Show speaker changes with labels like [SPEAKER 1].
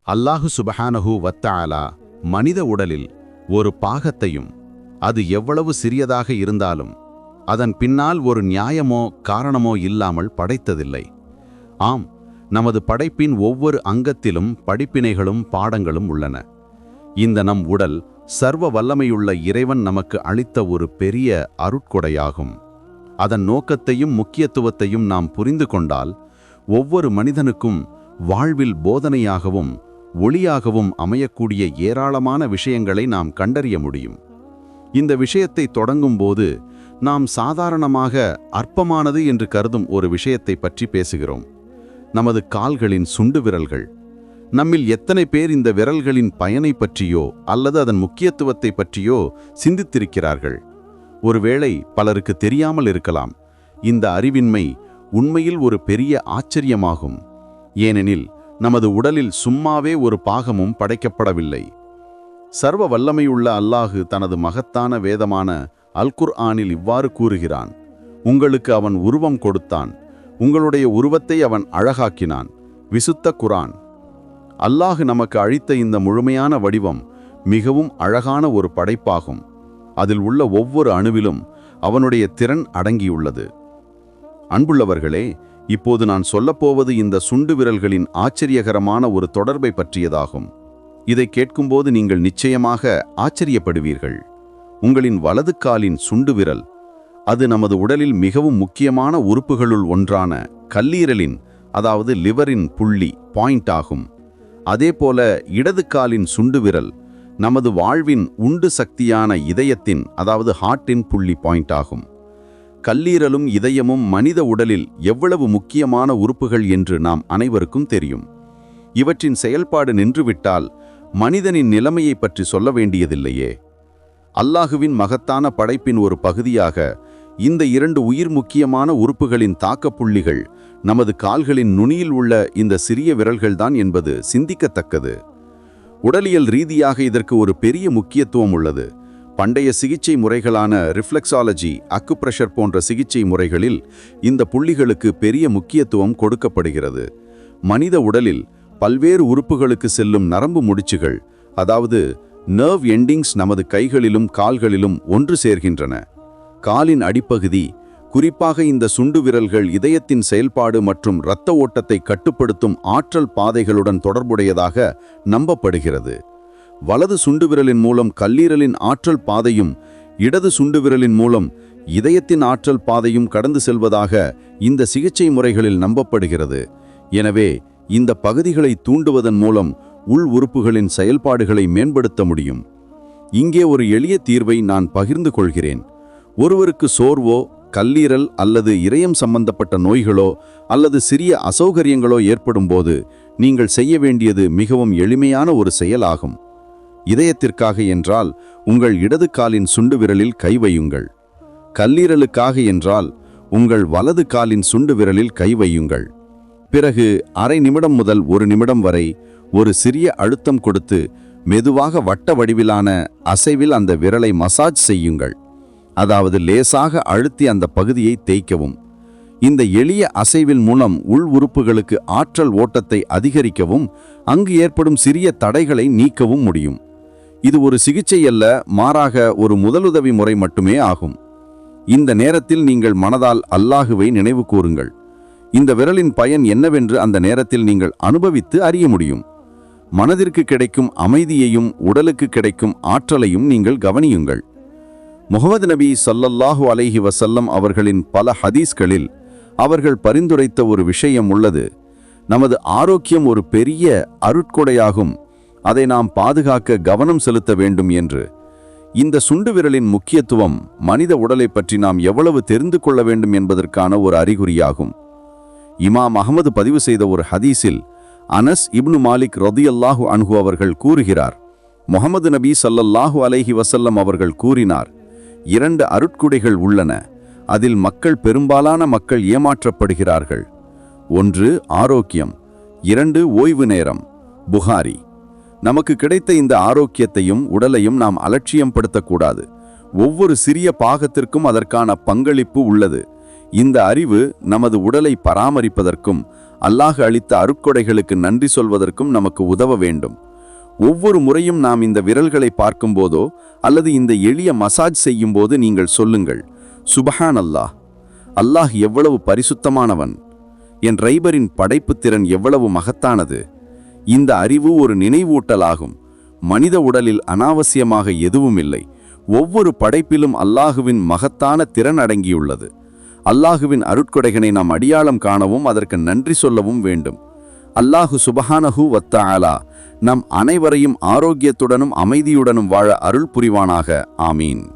[SPEAKER 1] அல்லாஹு சுபஹானஹு வத்தஆலா மனித உடலில் ஒரு பாகத்தையும், அது எவ்வளவு சிறியதாக இருந்தாலும் அதன் பின்னால் ஒரு நியாயமோ காரணமோ இல்லாமல் படைத்ததில்லை. ஆம், நமது படைப்பின் ஒவ்வொரு அங்கத்திலும் படிப்பினைகளும் பாடங்களும் உள்ளன. இந்த நம் உடல் சர்வ வல்லமையுள்ள இறைவன் நமக்கு அளித்த ஒரு பெரிய அருட்கொடையாகும். அதன் நோக்கத்தையும் முக்கியத்துவத்தையும் நாம் புரிந்து கொண்டால் ஒவ்வொரு மனிதனுக்கும் வாழ்வில் போதனையாகவும் ஒளியாகவும் அமையக்கூடிய ஏராளமான விஷயங்களை நாம் கண்டறிய முடியும். இந்த விஷயத்தை தொடங்கும்போது நாம் சாதாரணமாக அற்பமானது என்று கருதும் ஒரு விஷயத்தை பற்றி பேசுகிறோம். நமது கால்களின் சுண்டு விரல்கள். நம்மில் எத்தனை பேர் இந்த விரல்களின் பயனை பற்றியோ அல்லது அதன் முக்கியத்துவத்தை பற்றியோ சிந்தித்திருக்கிறார்கள்? ஒருவேளை பலருக்கு தெரியாமல் இருக்கலாம். இந்த அறிவின்மை உண்மையில் ஒரு பெரிய ஆச்சரியமாகும். ஏனெனில் நமது உடலில் சும்மாவே ஒரு பாகமும் படைக்கப்படவில்லை. சர்வ வல்லமையுள்ள அல்லாஹு தனது மகத்தான வேதமான அல்-குர்ஆனில் இவ்வாறு கூறுகிறான்: உங்களுக்கு அவன் உருவம் கொடுத்தான், உங்களுடைய உருவத்தை அவன் அழகாக்கினான். விசுத்த குர்ஆன். அல்லாஹு நமக்கு அளித்த இந்த முழுமையான வடிவம் மிகவும் அழகான ஒரு படைப்பாகும். அதில் உள்ள ஒவ்வொரு அணுவிலும் அவனுடைய திறன் அடங்கியுள்ளது. அன்புள்ளவர்களே, இப்போது நான் சொல்லப்போவது இந்த சுண்டு விரல்களின் ஆச்சரியகரமான ஒரு தொடர்பை பற்றியதாகும். இதை கேட்கும்போது நீங்கள் நிச்சயமாக ஆச்சரியப்படுவீர்கள். உங்களின் வலது காலின் சுண்டு விரல், அது நமது உடலில் மிகவும் முக்கியமான உறுப்புகளுள் ஒன்றான கல்லீரலின், அதாவது லிவரின் புள்ளி பாயிண்ட் ஆகும். அதேபோல இடது காலின் சுண்டு விரல் நமது வாழ்வின் உண்டு சக்தியான இதயத்தின், அதாவது ஹார்ட்டின் புள்ளி பாயிண்ட் ஆகும். கல்லீரலும் இதயமும் மனித உடலில் எவ்வளவு முக்கியமான உறுப்புகள் என்று நாம் அனைவருக்கும் தெரியும். இவற்றின் செயல்பாடு நின்றுவிட்டால் மனிதனின் நிலைமையை பற்றி சொல்ல வேண்டியதில்லையே. அல்லாஹுவின் மகத்தான படைப்பின் ஒரு பகுதியாக இந்த இரண்டு உயிர் முக்கியமான உறுப்புகளின் தாக்கப்புள்ளிகள் நமது கால்களின் நுனியில் உள்ள இந்த சிறிய விரல்கள்தான் என்பது சிந்திக்கத்தக்கது. உடலியல் ரீதியாக இதற்கு ஒரு பெரிய முக்கியத்துவம் உள்ளது. பண்டைய சிகிச்சை முறைகளான ரிஃப்ளெக்ஸாலஜி, அக்குப்ரெஷர் போன்ற சிகிச்சை முறைகளில் இந்த புள்ளிகளுக்கு பெரிய முக்கியத்துவம் கொடுக்கப்படுகிறது. மனித உடலில் பல்வேறு உறுப்புகளுக்கு செல்லும் நரம்பு முடிச்சுகள், அதாவது நர்வ் எண்டிங்ஸ், நமது கைகளிலும் கால்களிலும் ஒன்று சேர்கின்றன. காலின் அடிப்பகுதி, குறிப்பாக இந்த சுண்டு விரல்கள், இதயத்தின் செயல்பாடு மற்றும் இரத்த ஓட்டத்தை கட்டுப்படுத்தும் ஆற்றல் பாதைகளுடன் தொடர்புடையதாக நம்பப்படுகிறது. வலது சுண்டு விரலின் மூலம் கல்லீரலின் ஆற்றல் பாதையும் இடது சுண்டு விரலின் மூலம் இதயத்தின் ஆற்றல் பாதையும் கடந்து செல்வதாக இந்த சிகிச்சை முறைகளில் நம்பப்படுகிறது. எனவே இந்த பகுதிகளை தூண்டுவதன் மூலம் உள் உறுப்புகளின் செயல்பாடுகளை மேம்படுத்த முடியும். இங்கே ஒரு எளிய தீர்வை நான் பகிர்ந்து கொள்கிறேன். ஒருவருக்கு சோர்வோ, கல்லீரல் அல்லது இதயம் சம்பந்தப்பட்ட நோய்களோ அல்லது சிறிய அசௌகரியங்களோ ஏற்படும் போது நீங்கள் செய்ய வேண்டியது மிகவும் எளிமையான ஒரு செயலாகும். இதயத்திற்காக என்றால் உங்கள் இடது காலின் சுண்டு விரலில் கை வையுங்கள். கல்லீரலுக்காக என்றால் உங்கள் வலது காலின் சுண்டு விரலில் கை வையுங்கள். பிறகு அரை நிமிடம் முதல் ஒரு நிமிடம் வரை ஒரு சிறிய அழுத்தம் கொடுத்து மெதுவாக வட்ட வடிவிலான அசைவில் அந்த விரலை மசாஜ் செய்யுங்கள். அதாவது லேசாக அழுத்தி அந்த பகுதியை தேய்க்கவும். இந்த எளிய அசைவின் மூலம் உள் உறுப்புகளுக்கு ஆற்றல் ஓட்டத்தை அதிகரிக்கவும் அங்கு ஏற்படும் சிறிய தடைகளை நீக்கவும் முடியும். இது ஒரு சிகிச்சை அல்ல, மாறாக ஒரு முதலுதவி முறை மட்டுமே ஆகும். இந்த நேரத்தில் நீங்கள் மனதால் அல்லாஹுவை நினைவு கூறுங்கள். இந்த விரலின் பயன் என்னவென்று அந்த நேரத்தில் நீங்கள் அனுபவித்து அறிய முடியும். மனதிற்கு கிடைக்கும் அமைதியையும் உடலுக்கு கிடைக்கும் ஆற்றலையும் நீங்கள் கவனியுங்கள். முஹம்மது நபி ஸல்லல்லாஹு அலைஹி வஸல்லம் அவர்களின் பல ஹதீஸ்களில் அவர்கள் பரிந்துரைத்த ஒரு விஷயம் உள்ளது. நமது ஆரோக்கியம் ஒரு பெரிய அருட்கொடையாகும், அதை நாம் பாதுகாக்க கவனம் செலுத்த வேண்டும் என்று. இந்த சுண்டு விரலின் முக்கியத்துவம் மனித உடலை பற்றி நாம் எவ்வளவு தெரிந்து கொள்ள வேண்டும் என்பதற்கான ஒரு அறிகுறியாகும். இமாம் அஹ்மது பதிவு செய்த ஒரு ஹதீஸில் அனஸ் இப்னு மாலிக் ரதியல்லாஹு அன்ஹு அவர்கள் கூறுகிறார், முஹம்மது நபி ஸல்லல்லாஹு அலைஹி வஸல்லம் அவர்கள் கூறினார், 2 அருட்குடைகள் உள்ளன, அதில் பெரும்பாலான மக்கள் ஏமாற்றப்படுகிறார்கள். 1 ஆரோக்கியம், 2 ஓய்வு நேரம். புகாரி. நமக்கு கிடைத்த இந்த ஆரோக்கியத்தையும் உடலையும் நாம் அலட்சியம் படுத்தக்கூடாது. ஒவ்வொரு சிறிய பாகத்திற்கும் அதற்கான பங்களிப்பு உள்ளது. இந்த அறிவு நமது உடலை பராமரிப்பதற்கும்
[SPEAKER 2] அல்லாஹ் அளித்த அருட்கொடைகளுக்கு நன்றி சொல்வதற்கும் நமக்கு உதவ வேண்டும். ஒவ்வொரு முறையும் நாம் இந்த விரல்களை பார்க்கும்போதோ அல்லது இந்த எளிய மசாஜ் செய்யும்போது நீங்கள் சொல்லுங்கள், சுபஹான் அல்லாஹ், அல்லாஹ் எவ்வளவு பரிசுத்தமானவன், என் ரைபரின் படைப்புத் திறன் எவ்வளவு மகத்தானது. இந்த அறிவு ஒரு நினைவூட்டலாகும். மனித உடலில் அனாவசியமாக எதுவும் இல்லை. ஒவ்வொரு படைப்பிலும் அல்லாஹுவின் மகத்தான திறன் அடங்கியுள்ளது. அல்லாஹுவின் அருட்கொடைகளை நாம் அடையாளம் காணவும் அதற்கு நன்றி சொல்லவும் வேண்டும். அல்லாஹு சுபஹானஹு வ தஆலா நம் அனைவரையும் ஆரோக்கியத்துடனும் அமைதியுடனும் வாழ அருள் புரிவானாக. ஆமீன்.